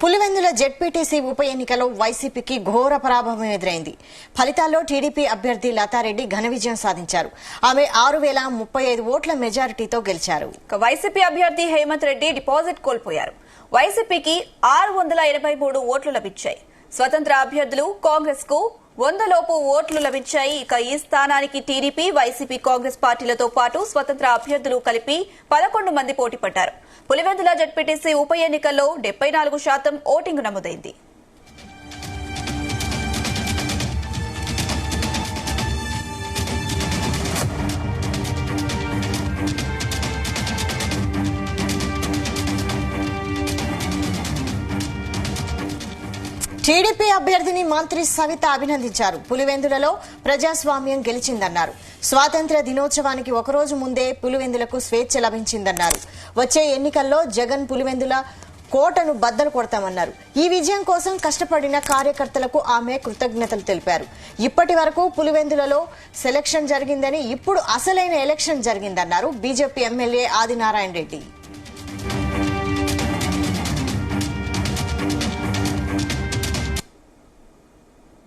Pulivendula ZPTC ఉప ఎన్నికలో వైసీపీకి ఘోర పరాభవం ఎదురైంది. ఫలితాల్లో టీడీపీ అభ్యర్థి లతారెడ్డి ఘన విజయం సాధించారు. ఆమె 6035 ఓట్ల మెజారిటీతో గెలిచారు. వైసీపీ అభ్యర్థి హేమంత్ రెడ్డి డిపాజిట్ కోల్పోయారు. వైసీపీకి 683 ఓట్లు లభించాయి. స్వతంత్ర అభ్యర్థులు కాంగ్రెస్ కు 100 లోపు ఓట్లు లభించాయి. ఇక ఈ స్థానానికి టీడీపీ, వైసీపీ, కాంగ్రెస్ పార్టీలతో పాటు స్వతంత్ర అభ్యర్థులు కలిపి 11 మంది పోటీ పడ్డారు. పులివెందుల జెడ్పీటీసీ ఉప ఎన్నికల్లో 74% ఓటింగ్ నమోదైంది. టీడీపీ అభ్యర్థిని మంత్రి సవిత అభినందించారు. పులివెందులలో ప్రజాస్వామ్యం గెలిచిందన్నారు. స్వాతంత్ర్య దినోత్సవానికి ఒకరోజు ముందే పులివెందులకు స్వేచ్ఛ లభించిందన్నారు. వచ్చే ఎన్నికల్లో జగన్ పులివెందుల కోటను బద్దలు కొడతామన్నారు. ఈ విజయం కోసం కష్టపడిన కార్యకర్తలకు ఆమె కృతజ్ఞతలు తెలిపారు. ఇప్పటి వరకు పులివెందులలో సెలక్షన్ జరిగిందని, ఇప్పుడు అసలైన ఎలక్షన్ జరిగిందన్నారు బీజేపీ ఎమ్మెల్యే ఆదినారాయణ రెడ్డి.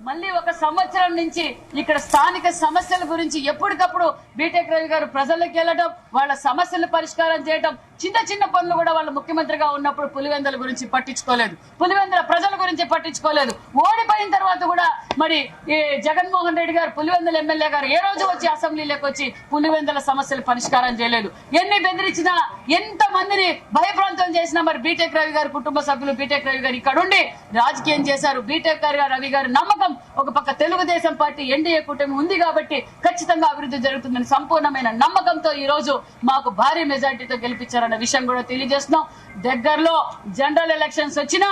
మళ్ళీ ఒక సంవత్సరం నుంచి ఇక్కడ స్థానిక సమస్యల గురించి ఎప్పటికప్పుడు బీటెక్ రవి గారు ప్రజల్లోకి వెళ్లడం, వాళ్ళ సమస్యలను పరిష్కారం చేయడం, చిన్న చిన్న పనులు కూడా వాళ్ళు ముఖ్యమంత్రిగా ఉన్నప్పుడు పులివెందుల గురించి పట్టించుకోలేదు, పులివెందుల ప్రజల గురించి పట్టించుకోలేదు. ఓడిపోయిన తర్వాత కూడా మరి ఈ జగన్మోహన్ రెడ్డి గారు పులివెందుల ఎమ్మెల్యే గారు ఏ రోజు వచ్చి అసెంబ్లీలోకి వచ్చి పులివెందుల సమస్యలు పరిష్కారం చేయలేదు. ఎన్ని బెదిరించినా, ఎంత మందిని భయప్రాంతం చేసినా మరి బీటెక్ రవి గారు కుటుంబ సభ్యులు బీటెక్ రవి గారు ఇక్కడ ఉండి రాజకీయం చేశారు. బీటెక్ రవి గారి నమ్మకం ఒక పక్క తెలుగుదేశం పార్టీ ఎన్డీఏ కూటమి ఉంది కాబట్టి ఖచ్చితంగా అభివృద్ధి జరుగుతుందని సంపూర్ణమైన నమ్మకంతో ఈ రోజు మాకు భారీ మెజార్టీతో గెలిపించారన్న విషయం కూడా తెలియజేస్తున్నాం. దగ్గరలో జనరల్ ఎలక్షన్స్ వచ్చినా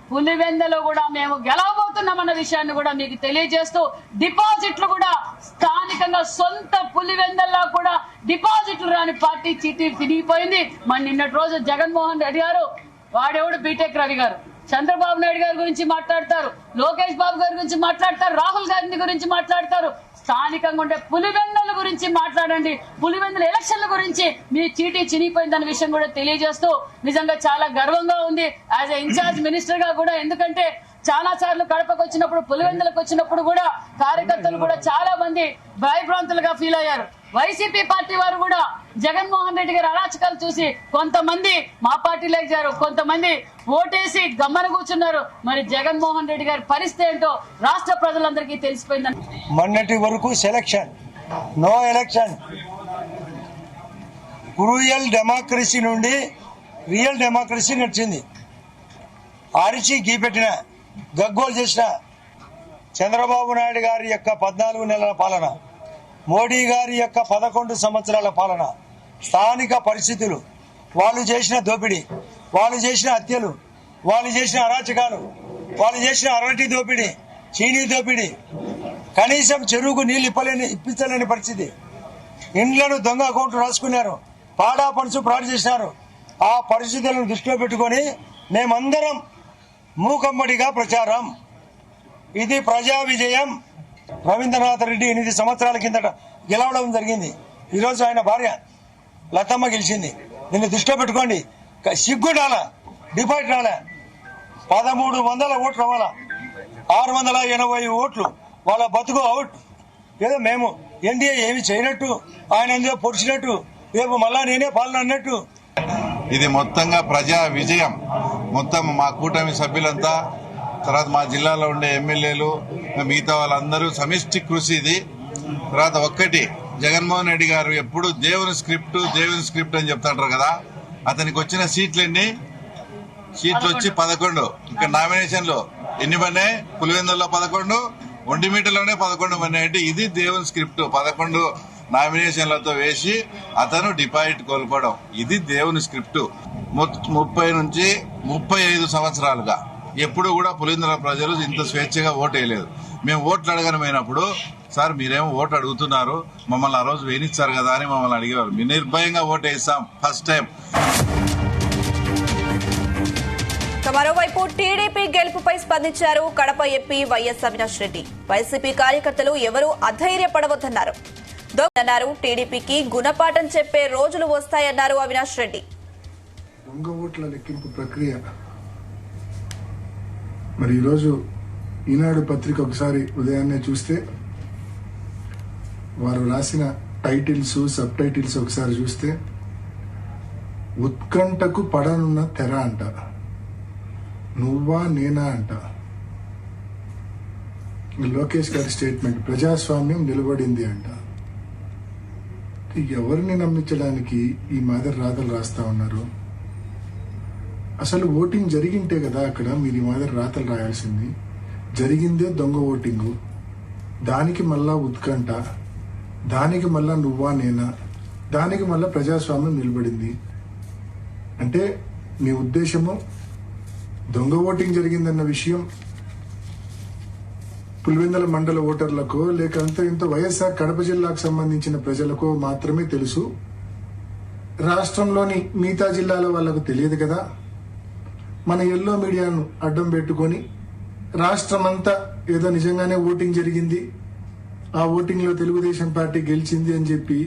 పులివెందులో కూడా మేము గెలవబోతున్నామన్న విషయాన్ని కూడా మీకు తెలియజేస్తూ, డిపాజిట్లు కూడా స్థానికంగా సొంత పులివెందుల్లో కూడా డిపాజిట్లు రాని పార్టీ చీటీ తిరిగిపోయింది. మరి నిన్నటి రోజు జగన్మోహన్ రెడ్డి గారు, వాడెవడు బీటెక్ రవి గారు, చంద్రబాబు నాయుడు గారి గురించి మాట్లాడతారు, లోకేష్ బాబు గారి గురించి మాట్లాడతారు, రాహుల్ గాంధీ గురించి మాట్లాడతారు. స్థానికంగా ఉండే పులివెందుల గురించి మాట్లాడండి. పులివెందుల ఎలక్షన్ల గురించి మీ చీటీ చినిగిపోయిందన్న విషయం కూడా తెలియజేస్తూ నిజంగా చాలా గర్వంగా ఉంది యాజ్ ఎ ఇన్ఛార్జ్ మినిస్టర్ గా కూడా. ఎందుకంటే చాలా సార్లు కడపకు వచ్చినప్పుడు, పులివెందులకు వచ్చినప్పుడు కూడా కార్యకర్తలు కూడా చాలా మంది భయభ్రాంతులుగా ఫీల్ అయ్యారు. వైసీపీ పార్టీ వారు కూడా జగన్మోహన్ రెడ్డి గారి అరాచకాలు చూసి కొంతమంది మా పార్టీలోకి చేరారు, కొంతమంది ఓటేసి గమ్మన కూర్చున్నారు. మరి జగన్మోహన్ రెడ్డి గారి పరిస్థితి ఏంటో రాష్ట్ర ప్రజలందరికీ తెలిసిపోయిందని. మొన్నటి వరకు selection, no election, cruel democracy నుండి రియల్ డెమోక్రసీ నడిచింది. అరిచి గీపెట్టిన, గగ్గోలు చేసిన చంద్రబాబు నాయుడు గారి యొక్క 14 నెలల పాలన, మోడీ గారి యొక్క 11 సంవత్సరాల పాలన, స్థానిక పరిస్థితులు, వాళ్ళు చేసిన దోపిడీ, వాళ్ళు చేసిన హత్యలు, వాళ్ళు చేసిన అరాచకాలు, వాళ్ళు చేసిన అరటి దోపిడీ, చీనీ దోపిడీ, కనీసం చెరువుకు నీళ్లు ఇప్పించలేని పరిస్థితి, ఇండ్లను దొంగ అకౌంట్లు రాసుకున్నారు, పాడా పనుసు ఫ్రాడ్ చేసినారు. ఆ పరిస్థితులను దృష్టిలో పెట్టుకుని మేమందరం మూకమ్మడిగా ప్రచారం. ఇది ప్రజా విజయం. రవీంద్రనాథ్ రెడ్డి 8 సంవత్సరాల కిందట గెలవడం జరిగింది. ఈరోజు ఆయన భార్య లతమ్మ గెలిచింది. దీన్ని దృష్టిలో పెట్టుకోండి. సిగ్గు రాలా, డిపాజిట్ రాలే, 1300 ఓట్లు రావాలా, 680 ఓట్లు, వాళ్ళ బతుకు అవుట్. ఏదో మేము ఎన్డీఏ ఏమి చేయనట్టు, ఆయన అందులో పొడిచినట్టు, రేపు మళ్ళా నేనే పాలన అన్నట్టు. ఇది మొత్తంగా ప్రజా విజయం. మొత్తం మా కూటమి సభ్యులంతా, తర్వాత మా జిల్లాలో ఉండే ఎమ్మెల్యేలు, మిగతా వాళ్ళందరూ సమిష్టి కృషి ఇది. తర్వాత ఒక్కటి, జగన్మోహన్ రెడ్డి గారు ఎప్పుడు దేవుని స్క్రిప్ట్ అని చెప్తాంటారు కదా, అతనికి వచ్చిన సీట్లు వచ్చి 11. ఇక్కడ నామినేషన్లు ఎన్ని పడినాయి? పులివెందుల్లో 11, ఒంటిమిట్టలోనే 11 పడినాయి. అంటే ఇది దేవుని స్క్రిప్ట్. 11 నామినేషన్లతో వేసి అతను డిపాజిట్ కోల్పోవడం, ఇది దేవుని స్క్రిప్ట్. 30 నుంచి 35 సంవత్సరాలుగా ఎప్పుడు కూడా పులివెందుల ప్రజలు ఇంత స్వేచ్ఛగా ఓటు వేయలేదు. మేము ఓట్లు అడగని పోయినప్పుడు, సార్ మీరేమో ఓటు అడుగుతున్నారు, మమ్మల్ని ఆ రోజు వేయించారు కదా అని మమ్మల్ని అడిగేవారు. మేము నిర్భయంగా ఓటు వేస్తాం ఫస్ట్ టైం. మరోవైపు టీడీపీ గెలుపుపై స్పందించారు Kadapa MP YS Avinash Reddy. YCP కార్యకర్తలు ఎవరూ అధైర్యపడవద్దన్నారు. టీడీపీకి గుణపాఠం చెప్పే రోజులు వస్తాయన్నారు అవినాష్ రెడ్డి. దొంగ ఓట్ల లెక్కింపు ప్రక్రియ మరి ఈరోజు ఈనాడు పత్రిక ఒకసారి ఉదయాన్నే చూస్తే వారు రాసిన టైటిల్స్, సబ్ టైటిల్స్ ఒకసారి చూస్తే ఉత్కంఠకు పడనున్న తెర అంట, నువ్వా నేనా అంట. లోకేష్ గారి స్టేట్మెంట్, ప్రజాస్వామ్యం నిలబడింది అంట. ఎవరిని నమ్మించడానికి ఈ మాదిరి రాతలు రాస్తా ఉన్నారు? అసలు ఓటింగ్ జరిగింటే కదా అక్కడ మీరు ఈ మాదిరి రాతలు రాయాల్సింది. జరిగిందే దొంగ ఓటింగు, దానికి మళ్ళా ఉత్కంఠ, దానికి మళ్ళా నువ్వా నేనా, దానికి మళ్ళా ప్రజాస్వామ్యం నిలబడింది అంటే మీ ఉద్దేశము దొంగ ఓటింగ్ జరిగిందన్న విషయం పులివెందుల మండల ఓటర్లకు లేక అంత ఇంత వైఎస్ఆర్ కడప జిల్లాకు సంబంధించిన ప్రజలకు మాత్రమే తెలుసు, రాష్ట్రంలోని మిగతా జిల్లాల వాళ్లకు తెలియదు కదా. మన ఎల్లో మీడియాను అడ్డం పెట్టుకొని రాష్ట్రమంతా ఏదో నిజంగానే ఓటింగ్ జరిగింది, ఆ ఓటింగ్ లో తెలుగుదేశం పార్టీ గెలిచింది అని చెప్పి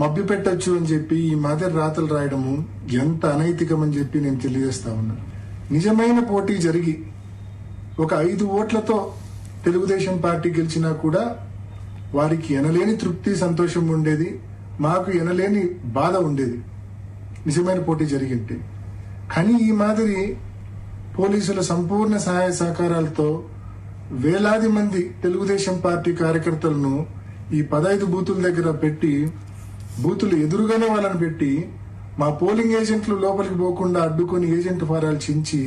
మభ్య పెట్టచ్చు అని చెప్పి ఈ మాదిరి రాతలు రాయడము ఎంత అనైతికమని చెప్పి నేను తెలియజేస్తా ఉన్నా. నిజమైన పోటీ జరిగి ఒక 5 ఓట్లతో తెలుగుదేశం పార్టీ గెలిచినా కూడా వారికి ఎనలేని తృప్తి, సంతోషం ఉండేది, మాకు ఎనలేని బాధ ఉండేది నిజమైన పోటీ జరిగింటే. కానీ ఈ మాదిరి పోలీసుల సంపూర్ణ సహాయ సహకారాలతో వేలాది మంది తెలుగుదేశం పార్టీ కార్యకర్తలను ఈ 15 బూతుల దగ్గర పెట్టి, బూతులు ఎదురుగానే వాళ్ళని పెట్టి మా పోలింగ్ ఏజెంట్లు లోపలికి పోకుండా అడ్డుకొని ఏజెంట్ ఫారాలు చించి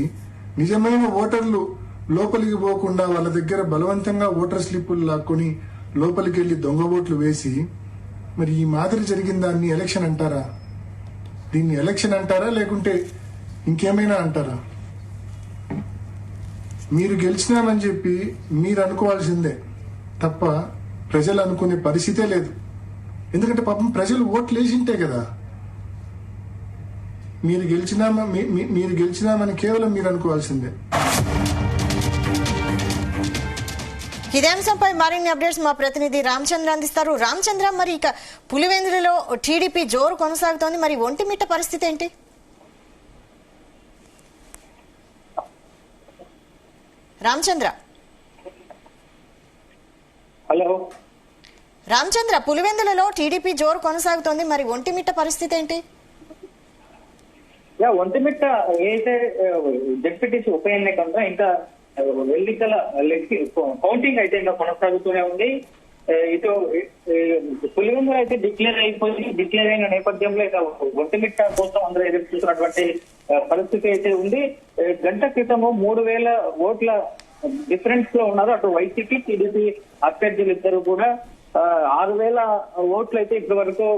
నిజమైన ఓటర్లు లోపలికి పోకుండా వాళ్ళ దగ్గర బలవంతంగా ఓటర్ స్లిప్పులు లాక్కొని లోపలికి వెళ్లి దొంగ ఓట్లు వేసి, మరి ఈ మాదిరి జరిగిన దాన్ని ఎలక్షన్ అంటారా? దీన్ని ఎలక్షన్ అంటారా లేకుంటే ఇంకేమైనా అంటారా? మీరు గెలిచినామని చెప్పి మీరు అనుకోవాల్సిందే తప్ప ప్రజలు అనుకునే పరిస్థితే లేదు. ఎందుకంటే పాపం ప్రజలు ఓట్లు వేసింటే కదా మీరు గెలిచినామని కేవలం మీరు అనుకోవాల్సిందే. ఇదే అంశంపై మరిన్ని అప్డేట్స్ మా ప్రతినిధి రామచంద్ర అందిస్తారు. రామచంద్ర, మరి ఇక పులివెందులలో టీడీపీ జోరు కొనసాగుతోంది, మరి ఒంటిమిట్ట పరిస్థితి ఏంటి? రామచంద్ర హలో రామచంద్ర, పులివెందులలో టీడీపీ జోరు కొనసాగుతోంది, మరి ఒంటిమిట్ట పరిస్థితి ఏంటి? ఒంటిమిట్ట ఏదైతే జెడ్పీటీసీ ఉప ఎన్నిక ఇంకా ఎన్నికల కౌంటింగ్ అయితే ఇంకా కొనసాగుతూనే ఉంది. ఇటు పులివెందులు అయితే డిక్లేర్ అయిన నేపథ్యంలో ఇక ఒంటిమిట్ట కోసం అందరూ ఎదురు చూస్తున్నటువంటి పరిస్థితి అయితే ఉంది. గంట క్రితము 3000 ఓట్ల డిఫరెన్స్ లో ఉన్నారు అటు వైసీపీ, టీడీపీ అభ్యర్థులు ఇద్దరు కూడా. 6000 ఓట్లు అయితే ఇప్పటి వరకు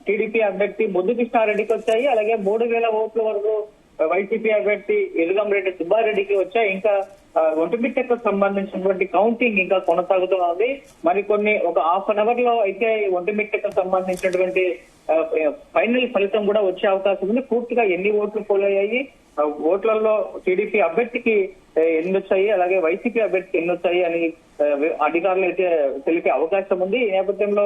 టీడీపీ అభ్యర్థి ముద్దుకృష్ణారెడ్డికి వచ్చాయి. అలాగే 3000 ఓట్ల వరకు వైసీపీ అభ్యర్థి ఎలుగంరెడ్డి సుబ్బారెడ్డికి వచ్చాయి. ఇంకా ఒంటిమిట్టకు సంబంధించినటువంటి కౌంటింగ్ ఇంకా కొనసాగుతోంది. మరికొన్ని ఒక హాఫ్ అన్ అవర్ లో అయితే ఒంటిమిట్టకు సంబంధించినటువంటి ఫైనల్ ఫలితం కూడా వచ్చే అవకాశం ఉంది. పూర్తిగా ఎన్ని ఓట్లు పోలయ్యాయి, ఓట్లలో టీడీపీ అభ్యర్థికి ఎన్ని వచ్చాయి, అలాగే వైసీపీ అభ్యర్థికి ఎన్ని వచ్చాయి అని అధికారులు అయితే తెలిపే అవకాశం ఉంది. ఈ నేపథ్యంలో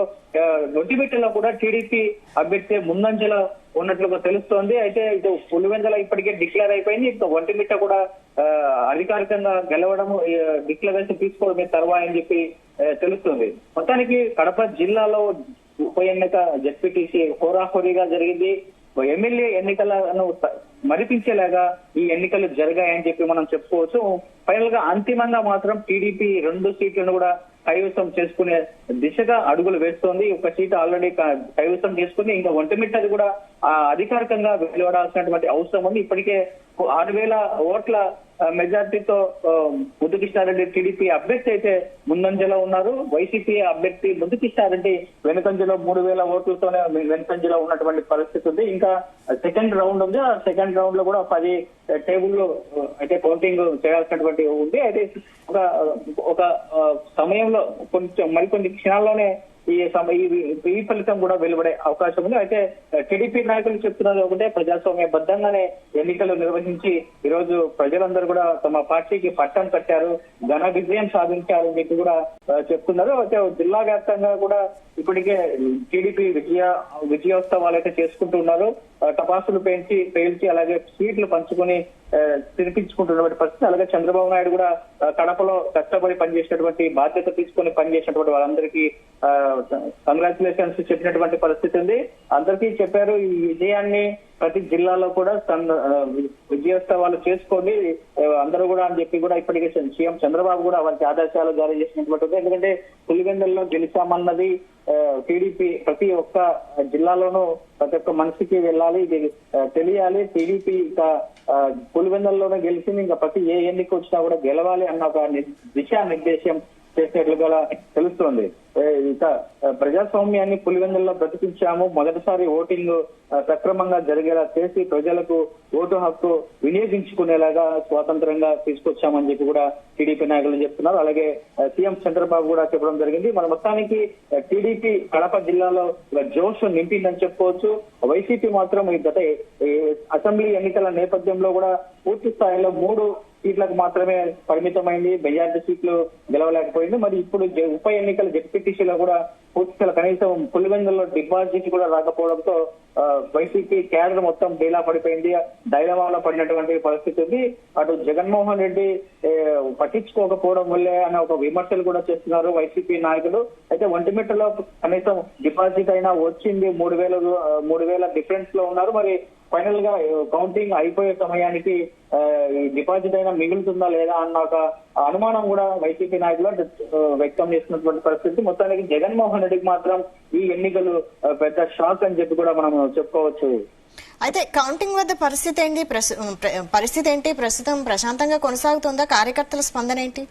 ఒంటిమిట్టలో కూడా టీడీపీ అభ్యర్థి ముందంజలో ఉన్నట్లుగా తెలుస్తోంది. అయితే ఇటు పులివెందుల ఇప్పటికే డిక్లేర్ అయిపోయింది. ఇంకా ఒంటిమిట్ట కూడా అధికారికంగా గెలవడం, డిక్లరేషన్ తీసుకోవడమే తర్వాయి అని చెప్పి తెలుస్తుంది. మొత్తానికి కడప జిల్లాలో ఉప ఎన్నిక జెడ్పీటీసీ హోరాహోరీగా జరిగింది. ఎమ్మెల్యే ఎన్నికలను మరిపించేలాగా ఈ ఎన్నికలు జరిగాయని చెప్పి మనం చెప్పుకోవచ్చు. ఫైనల్ గా అంతిమంగా మాత్రం టీడీపీ 2 సీట్లను కూడా కైవసం చేసుకునే దిశగా అడుగులు వేస్తోంది. ఒక సీటు ఆల్రెడీ కైవసం చేసుకుంది. ఇంకా ఒంటిమిట్టది కూడా అధికారికంగా వెలువడాల్సినటువంటి అవసరం ఉంది. ఇప్పటికే 6000 ఓట్ల మెజార్టీతో ముద్దుకృష్ణారెడ్డి టీడీపీ అభ్యర్థి అయితే ముందంజలో ఉన్నారు. వైసీపీ అభ్యర్థి ముద్దుకృష్ణారెడ్డి వెనుకంజలో 3000 ఓట్లతోనే వెనుకంజలో ఉన్నటువంటి పరిస్థితి ఉంది. ఇంకా సెకండ్ రౌండ్ ఉంది. ఆ సెకండ్ రౌండ్ లో కూడా 10 టేబుల్లో అయితే కౌంటింగ్ చేయాల్సినటువంటి ఉంది. అయితే ఒక సమయంలో మరికొన్ని క్షణాల్లోనే ఈ ఫలితం కూడా వెలువడే అవకాశం ఉంది. అయితే టీడీపీ నాయకులు చెప్తున్నది ఒకటే, ప్రజాస్వామ్యబద్ధంగానే ఎన్నికలు నిర్వహించి ఈరోజు ప్రజలందరూ కూడా తమ పార్టీకి పట్టం కట్టారు, ఘన విజయం సాధించారు అని చెప్పి కూడా చెప్తున్నారు. అయితే జిల్లా వ్యాప్తంగా కూడా ఇప్పటికే టీడీపీ విజయోత్సవాలు అయితే చేసుకుంటూ ఉన్నారు. టపాసులు పేల్చి అలాగే స్వీట్లు పంచుకొని తినిపించుకుంటున్నటువంటి పరిస్థితి. అలాగే చంద్రబాబు నాయుడు కూడా కడపలో కష్టపడి పనిచేసినటువంటి బాధ్యత తీసుకొని పనిచేసినటువంటి వాళ్ళందరికీ కంగ్రాచులేషన్స్ చెప్పినటువంటి పరిస్థితి ఉంది. అందరికీ చెప్పారు ఈ విజయాన్ని ప్రతి జిల్లాలో కూడా విజయోత్సవాలు చేసుకోండి అందరూ కూడా అని చెప్పి కూడా ఇప్పటికే సీఎం చంద్రబాబు కూడా వారికి ఆదేశాలు జారీ చేసినటువంటి. ఎందుకంటే పులివెందుల్లో గెలిచామన్నది టీడీపీ ప్రతి ఒక్క జిల్లాలోనూ ప్రతి ఒక్క మనిషికి వెళ్ళాలి, ఇది తెలియాలి. టీడీపీ ఇంకా పులివెందుల్లోనే గెలిచింది, ఇంకా ప్రతి ఏ ఎన్నిక వచ్చినా కూడా గెలవాలి అన్న ఒక దిశానిర్దేశం చేసినట్లుగా తెలుస్తోంది. ఇక ప్రజాస్వామ్యాన్ని పులివెందుల్లో బ్రతికించాము, మొదటిసారి ఓటింగ్ సక్రమంగా జరిగేలా చేసి ప్రజలకు ఓటు హక్కు వినియోగించుకునేలాగా స్వాతంత్రంగా తీసుకొచ్చామని చెప్పి కూడా టీడీపీ నాయకులు చెప్తున్నారు. అలాగే సీఎం చంద్రబాబు కూడా చెప్పడం జరిగింది. మన మొత్తానికి టీడీపీ కడప జిల్లాలో జోష్ నింపిందని చెప్పుకోవచ్చు. వైసీపీ మాత్రం గత అసెంబ్లీ ఎన్నికల నేపథ్యంలో కూడా పూర్తి స్థాయిలో 3 సీట్లకు మాత్రమే పరిమితమైంది, మెజార్టీ సీట్లు గెలవలేకపోయింది. మరి ఇప్పుడు ఉప ఎన్నికల జెడ్పీటీసీలో కూడా పూర్తి కనీసం పులివెందుల్లో డిపాజిట్ కూడా రాకపోవడంతో వైసీపీ క్యాడర్ మొత్తం డీలా పడిపోయింది, డైలమాలో పడినటువంటి పరిస్థితి ఉంది. అటు జగన్మోహన్ రెడ్డి పట్టించుకోకపోవడం వల్లే అనే ఒక విమర్శలు కూడా చేస్తున్నారు వైసీపీ నాయకులు. అయితే ఒంటిమిట్టలో కనీసం డిపాజిట్ అయినా వచ్చింది, 3,000 డిఫరెన్స్ లో ఉన్నారు. మరి ఫైనల్ గా కౌంటింగ్ అయిపోయే సమయానికి డిపాజిట్ అయినా మిగులుతుందా లేదా అన్న ఒక అనుమానం కూడా వైసీపీ నాయకులు వ్యక్తం చేస్తున్నటువంటి పరిస్థితి. మొత్తానికి జగన్మోహన్ రెడ్డికి మాత్రం ఈ ఎన్నికలు పెద్ద షాక్ అని చెప్పి కూడా మనం చెప్పుకోవచ్చు. అయితే కౌంటింగ్ వద్ద పరిస్థితి ఏంటి? ప్రస్తుతం ప్రశాంతంగా కొనసాగుతుందా? కార్యకర్తల స్పందన ఏంటి?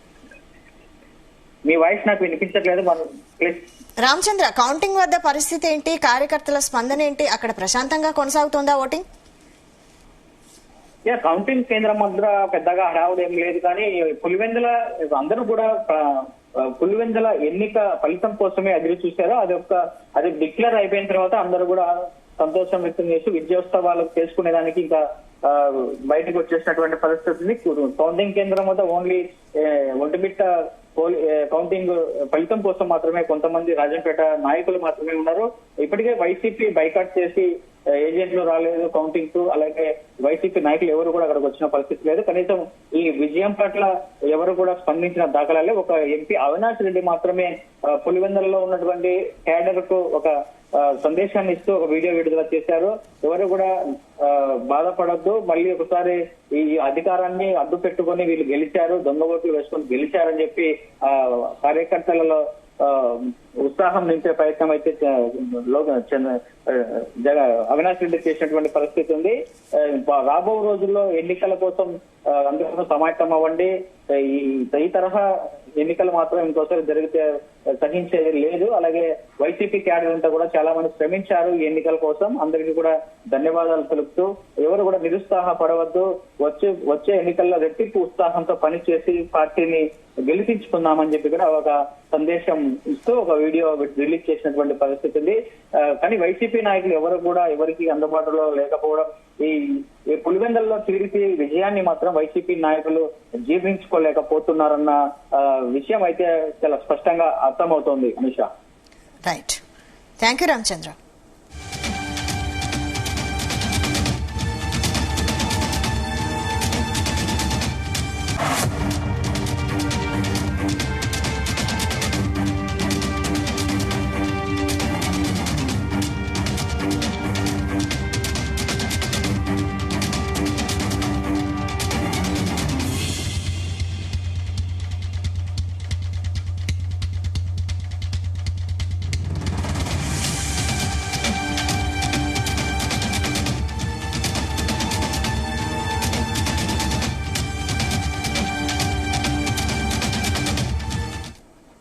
మీ వాయిస్ నాకు వినిపించట్లేదు, ప్లీజ్. రామచంద్ర, కౌంటింగ్ వద్ద పరిస్థితి ఏంటి? కార్యకర్తల స్పందన ఏంటి? అక్కడ ప్రశాంతంగా కొనసాగుతుందా ఓటింగ్? కౌంటింగ్ కేంద్రం వద్ద పెద్దగా హడావుడు ఏం లేదు, కానీ పులివెందుల అందరూ కూడా పులివెందుల ఎన్నిక ఫలితం కోసమే ఎదురు చూశారు. అది డిక్లేర్ అయిపోయిన తర్వాత అందరూ కూడా సంతోషం వ్యక్తం చేసి విజయోత్సవాలు చేసుకునేదానికి ఇంకా బయటకు వచ్చేసినటువంటి పరిస్థితి. కౌంటింగ్ కేంద్రం వద్ద ఓన్లీ ఒంటిమిట్ట కౌంటింగ్ ఫలితం కోసం మాత్రమే కొంతమంది రాజంపేట నాయకులు మాత్రమే ఉన్నారు. ఇప్పటికే వైసీపీ బైకాట్ చేసి ఏజెంట్లు రాలేదు కౌంటింగ్ కు, అలాగే వైసీపీ నాయకులు ఎవరు కూడా అక్కడికి వచ్చిన పరిస్థితి లేదు. కనీసం ఈ విజయం పట్ల ఎవరు కూడా స్పందించిన దాఖలాలే. ఒక ఎంపీ అవినాష్ రెడ్డి మాత్రమే పులివెందులలో ఉన్నటువంటి క్యాడర్ కు ఒక సందేశాన్ని ఇస్తూ ఒక వీడియో విడుదల చేశారు. ఎవరు కూడా బాధపడద్దు, మళ్ళీ ఒకసారి ఈ అధికారాన్ని అడ్డు పెట్టుకుని వీళ్ళు గెలిచారు, దొంగ ఓట్లు వేసుకొని గెలిచారని చెప్పి కార్యకర్తలలో ఉత్సాహం నింపే ప్రయత్నం అయితే అవినాష్ రెడ్డి చేసినటువంటి పరిస్థితి ఉంది. రాబో రోజుల్లో ఎన్నికల కోసం అందరూ సమాయత్తం అవ్వండి. ఈ తరహా ఎన్నికలు మాత్రం ఇంకోసారి జరిగితే సహించేది లేదు. అలాగే వైసీపీ క్యాడర్ అంతా కూడా చాలా మంది శ్రమించారు ఈ ఎన్నికల కోసం. అందరికీ కూడా ధన్యవాదాలు తెలుపుతూ ఎవరు కూడా నిరుత్సాహపడవద్దు, వచ్చే ఎన్నికల్లో రెట్టింపు ఉత్సాహంతో పనిచేసి పార్టీని గెలిపించుకుందామని చెప్పి కూడా ఒక సందేశం ఇస్తూ ఒక వీడియో రిలీజ్ చేసినటువంటి పరిస్థితి ఉంది. కానీ వైసీపీ నాయకులు ఎవరు కూడా ఎవరికి అందుబాటులో లేకపోవడం, ఈ పులివెందుల్లో టీడీపీ విజయాన్ని మాత్రం వైసీపీ నాయకులు జీర్ణించుకోలేకపోతున్నారన్న విషయం అయితే చాలా స్పష్టంగా అర్థమవుతోంది. Anisha, right. Thank you Ramachandra.